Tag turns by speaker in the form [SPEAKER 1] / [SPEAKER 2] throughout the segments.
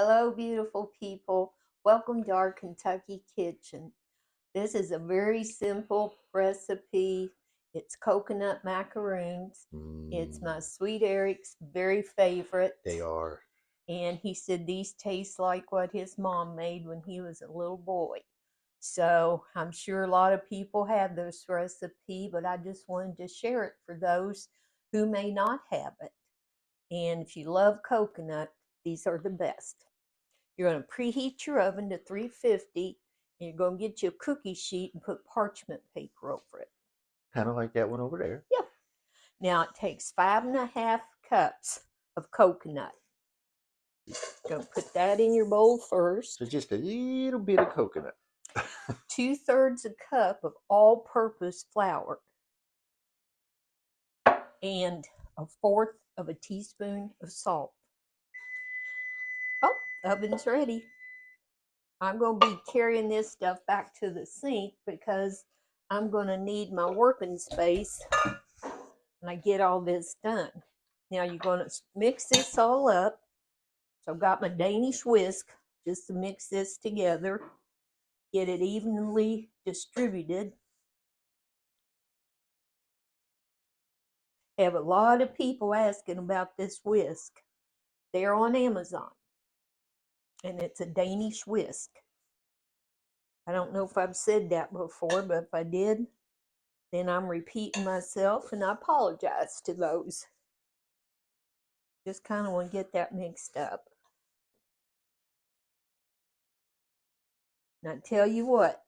[SPEAKER 1] Hello, beautiful people. Welcome to our Kentucky kitchen. This is a very simple recipe. It's coconut macaroons. It's my sweet Eric's very favorite.
[SPEAKER 2] They are.
[SPEAKER 1] And he said these taste like what his mom made when he was a little boy. So I'm sure a lot of people have this recipe, but I just wanted to share it for those who may not have it. And if you love coconut, these are the best. You're going to preheat your oven to 350, and you're going to get you a cookie sheet and put parchment paper over it.
[SPEAKER 2] Kind of like that one over there.
[SPEAKER 1] Yep. Now it takes 5.5 cups of coconut. Going to put that in your bowl first.
[SPEAKER 2] So just a little bit of coconut.
[SPEAKER 1] 2/3 a cup of all-purpose flour. And 1/4 of a teaspoon of salt. Oh, oven's ready. I'm going to be carrying this stuff back to the sink because I'm going to need my working space when I get all this done. Now you're going to mix this all up. So I've got my Danish whisk just to mix this together, get it evenly distributed. I have a lot of people asking about this whisk. They're on Amazon, and it's a Danish whisk. I don't know if I've said that before, but if I did, then I'm repeating myself, and I apologize to those. Just kind of want to get that mixed up. Now, tell you what,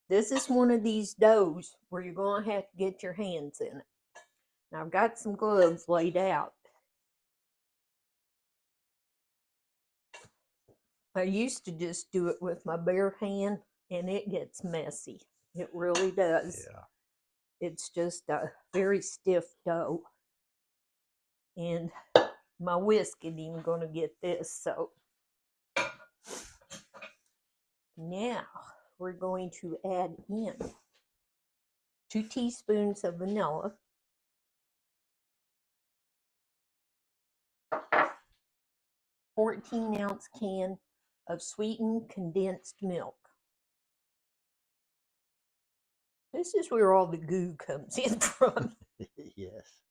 [SPEAKER 1] this is one of these doughs where you're going to have to get your hands in it. Now, I've got some gloves laid out. I used to just do it with my bare hand, and it gets messy. It really does.
[SPEAKER 2] Yeah.
[SPEAKER 1] It's just a very stiff dough. And my whisk isn't even going to get this, so. Now, we're going to add in 2 teaspoons of vanilla, 14-ounce can of sweetened condensed milk. This is where all the goo comes in from.
[SPEAKER 2] Yes.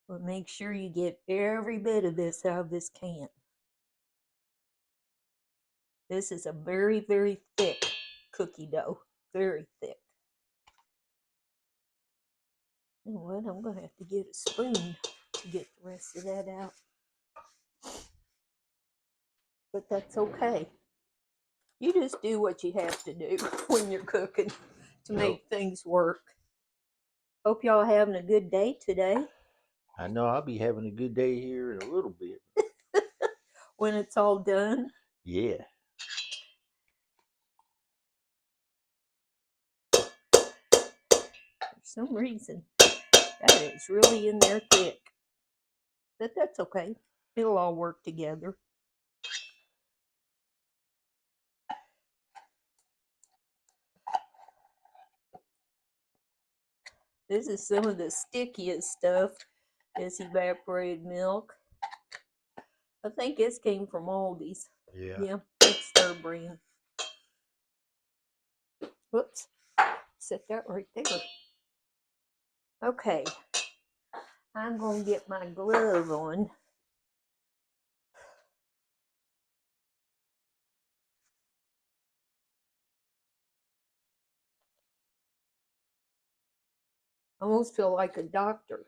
[SPEAKER 1] But make sure you get every bit of this out of this can. This is a very, very thick cookie dough. Very thick. You know what? I'm going to have to get a spoon to get the rest of that out. But that's okay. You just do what you have to do when you're cooking to make things work. Hope y'all having a good day today.
[SPEAKER 2] I know I'll be having a good day here in a little bit.
[SPEAKER 1] When it's all done.
[SPEAKER 2] Yeah.
[SPEAKER 1] For some reason, that is really in there thick. But that's okay. It'll all work together. This is some of the stickiest stuff, this evaporated milk. I think this came from Aldi's.
[SPEAKER 2] Yeah.
[SPEAKER 1] It's their brand. Whoops. Set that right there. Okay. I'm going to get my glove on. I almost feel like a doctor.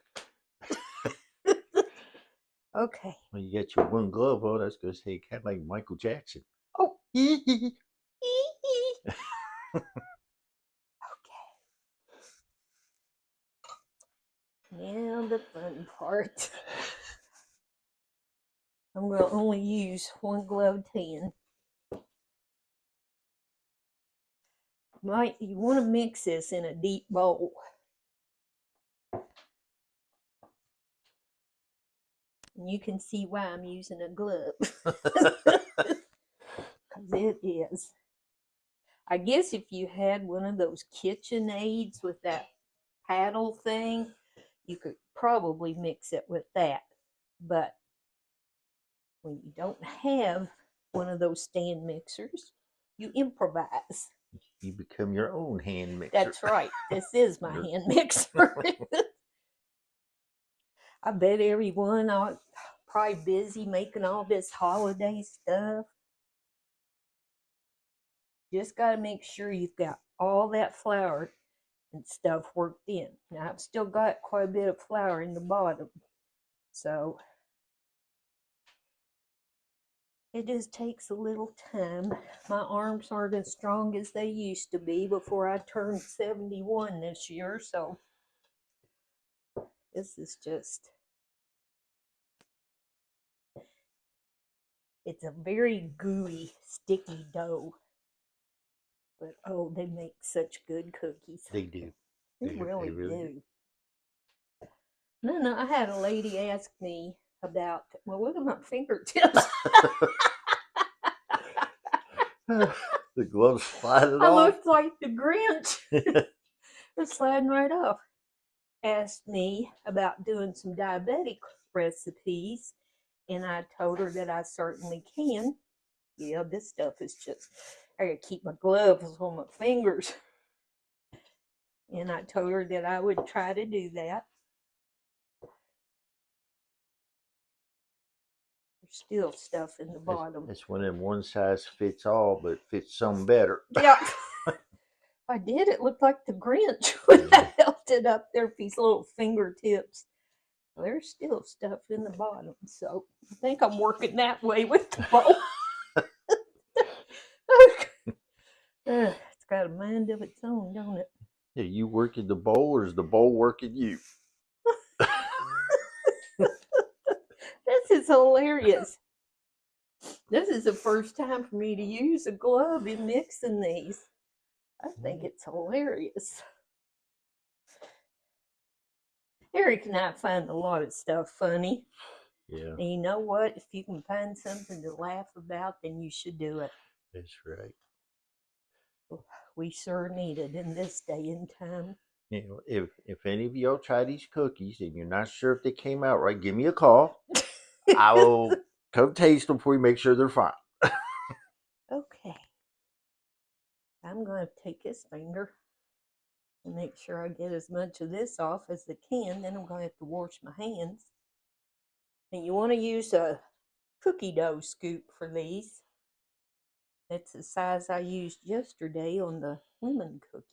[SPEAKER 1] Okay.
[SPEAKER 2] When you get your one glove on, I was going to say kind of like Michael Jackson.
[SPEAKER 1] Oh. Okay. Now the fun part. I'm going to only use one gloved hand. You want to mix this in a deep bowl. And you can see why I'm using a glove. Because it is. I guess if you had one of those KitchenAids with that paddle thing, you could probably mix it with that. But when you don't have one of those stand mixers, you improvise.
[SPEAKER 2] You become your own hand mixer.
[SPEAKER 1] That's right. This is my hand mixer. I bet everyone are probably busy making all this holiday stuff. Just got to make sure you've got all that flour and stuff worked in. Now I've still got quite a bit of flour in the bottom, so it just takes a little time. My arms aren't as strong as they used to be before I turned 71 this year, so this is just, it's a very gooey, sticky dough. But oh, they make such good cookies.
[SPEAKER 2] They do.
[SPEAKER 1] They really
[SPEAKER 2] really
[SPEAKER 1] do. No, I had a lady ask me about, well, look at my fingertips.
[SPEAKER 2] The gloves sliding
[SPEAKER 1] I
[SPEAKER 2] off.
[SPEAKER 1] looked like the Grinch. They're sliding right off. Asked me about doing some diabetic recipes, and I told her that I certainly can. Yeah, this stuff is just, I gotta keep my gloves on my fingers. And I told her that I would try to do that. There's still stuff in the bottom.
[SPEAKER 2] It's one of them one size fits all, but fits some better.
[SPEAKER 1] Yeah. I did. It looked like the Grinch when I held it up there with these little fingertips. There's still stuff in the bottom, so I think I'm working that way with the bowl. It's got a mind of its own, don't it?
[SPEAKER 2] Yeah, you working the bowl, or is the bowl working you?
[SPEAKER 1] This is hilarious. This is the first time for me to use a glove in mixing these. I think it's hilarious. Eric and I find a lot of stuff funny.
[SPEAKER 2] Yeah.
[SPEAKER 1] And you know what? If you can find something to laugh about, then you should do it.
[SPEAKER 2] That's right.
[SPEAKER 1] We sure need it in this day and time.
[SPEAKER 2] You know, if any of y'all try these cookies and you're not sure if they came out right, give me a call. I will come taste them for you, make sure they're fine.
[SPEAKER 1] Okay. I'm going to take this finger and make sure I get as much of this off as I can. Then I'm going to have to wash my hands. And you want to use a cookie dough scoop for these. That's the size I used yesterday on the lemon cookies.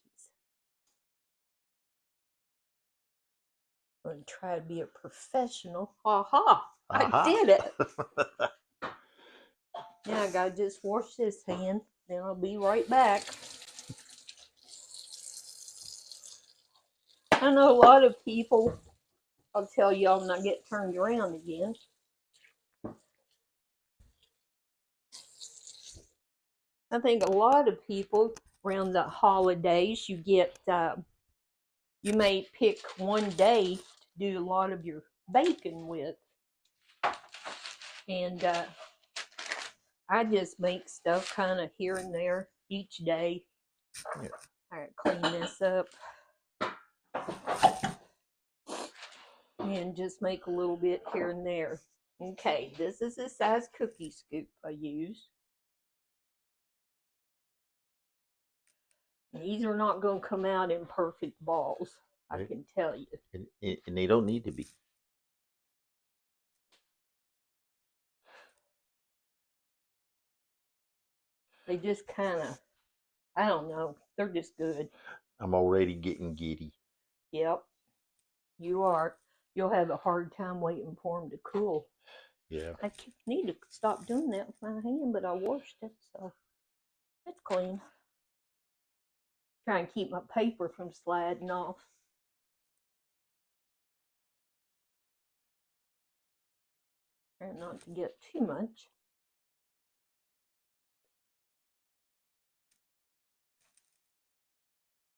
[SPEAKER 1] I'm going to try to be a professional. Aha! I did it! Now I got to just wash this hand. Then I'll be right back. I know a lot of people, I'll tell y'all when I get turned around again. I think a lot of people around the holidays, you get, you may pick one day to do a lot of your baking with. And I just make stuff kind of here and there each day.
[SPEAKER 2] Yeah.
[SPEAKER 1] All right, clean this up. And just make a little bit here and there. Okay, this is the size cookie scoop I use. These are not going to come out in perfect balls, I can tell you.
[SPEAKER 2] And they don't need to be.
[SPEAKER 1] They just kind of, I don't know, they're just good.
[SPEAKER 2] I'm already getting giddy.
[SPEAKER 1] Yep, you are. You'll have a hard time waiting for them to cool.
[SPEAKER 2] Yeah.
[SPEAKER 1] I need to stop doing that with my hand, but I washed it, so it's clean. Try and keep my paper from sliding off. Try not to get too much.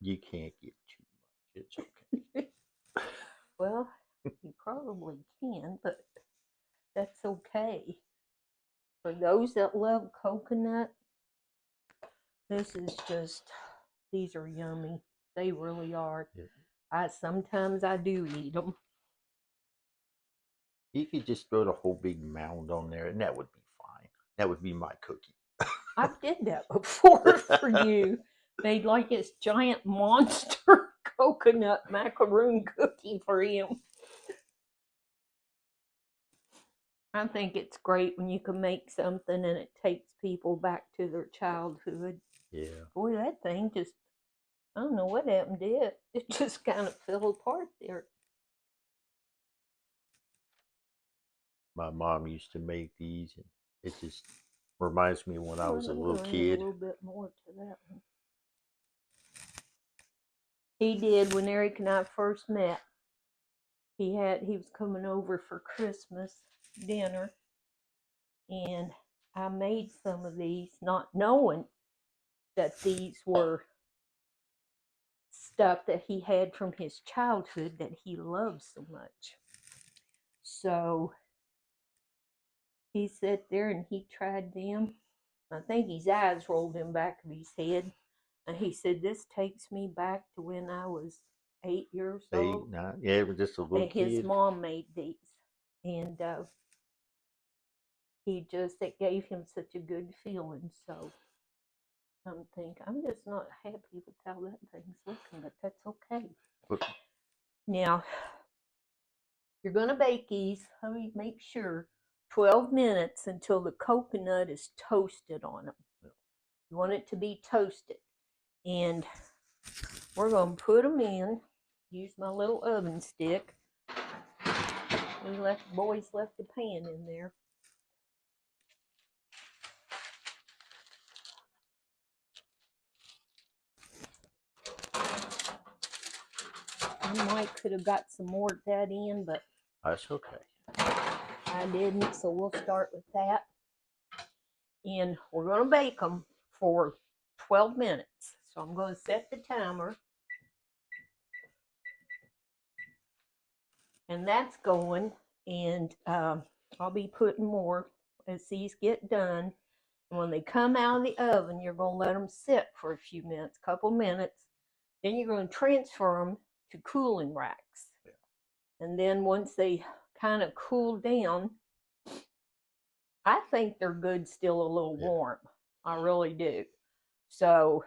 [SPEAKER 2] You can't get too much. It's okay.
[SPEAKER 1] Well, you probably can, but that's okay. For those that love coconut, this is just, these are yummy. They really are.
[SPEAKER 2] Yeah.
[SPEAKER 1] Sometimes I do eat them.
[SPEAKER 2] You could just throw the whole big mound on there, and that would be fine. That would be my cookie.
[SPEAKER 1] I did that before for you. Made like this giant monster coconut macaroon cookie for him. I think it's great when you can make something and it takes people back to their childhood.
[SPEAKER 2] Yeah.
[SPEAKER 1] Boy, that thing just, I don't know what happened to it. It just kind of fell apart there.
[SPEAKER 2] My mom used to make these, and it just reminds me of when I was a
[SPEAKER 1] Let me
[SPEAKER 2] little
[SPEAKER 1] add
[SPEAKER 2] kid.
[SPEAKER 1] a little bit more to that one. He did when Eric and I first met. He was coming over for Christmas dinner, and I made some of these, not knowing that these were stuff that he had from his childhood that he loved so much. So he sat there and he tried them. I think his eyes rolled in the back of his head. And he said, "This takes me back to when I was 8 years old."
[SPEAKER 2] 8, 9, yeah, it was just a little
[SPEAKER 1] And his
[SPEAKER 2] kid.
[SPEAKER 1] mom made these. And it gave him such a good feeling. So I'm just not happy with how that thing's looking, but that's okay.
[SPEAKER 2] But
[SPEAKER 1] Now, you're going to bake these, let me make sure, 12 minutes until the coconut is toasted on them. You want it to be toasted. And we're going to put them in. Use my little oven stick. Boys left the pan in there. I might could have got some more of that in, but
[SPEAKER 2] that's okay.
[SPEAKER 1] I didn't, so we'll start with that. And we're going to bake them for 12 minutes. So I'm going to set the timer. And that's going, and I'll be putting more as these get done. And when they come out of the oven, you're going to let them sit for a few minutes, couple minutes. Then you're going to transfer them to cooling racks. Yeah. And then once they kind of cool down, I think they're good still a little warm. I really do. So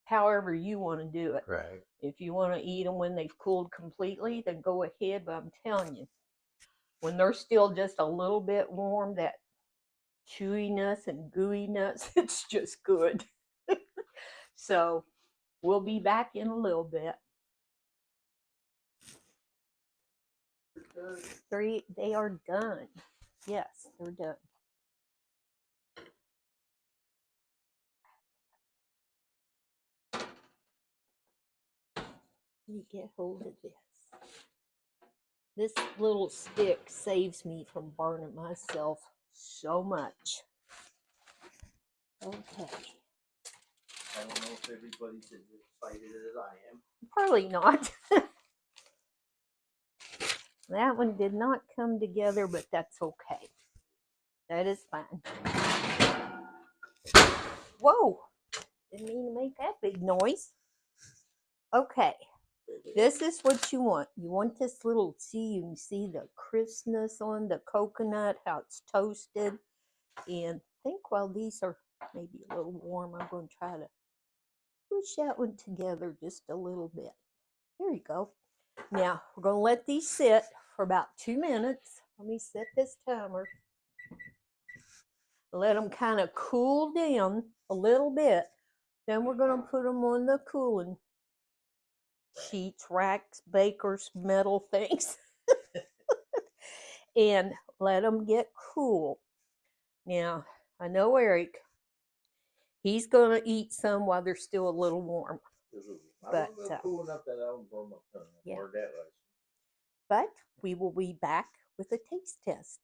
[SPEAKER 1] however you want to do it.
[SPEAKER 2] Right.
[SPEAKER 1] If you want to eat them when they've cooled completely, then go ahead. But I'm telling you, when they're still just a little bit warm, that chewiness and gooiness, it's just good. So we'll be back in a little bit. They are done. Yes, they're done. Let me get hold of this. This little stick saves me from burning myself so much. Okay.
[SPEAKER 2] I don't know if everybody's as excited as I am.
[SPEAKER 1] Probably not. That one did not come together, but that's okay. That is fine. Whoa! Didn't mean to make that big noise. Okay. This is what you want. You want this little, you can see the crispness on the coconut, how it's toasted. And I think while these are maybe a little warm, I'm going to try to push that one together just a little bit. There you go. Now, we're going to let these sit for about 2 minutes. Let me set this timer. Let them kind of cool down a little bit. Then we're going to put them on the cooling sheets, racks, bakers, metal things. And let them get cool. Now, I know Eric, he's going to eat some while they're still a little warm. But
[SPEAKER 2] cool enough that I don't burn my tongue.
[SPEAKER 1] Yeah. But we will be back with a taste test.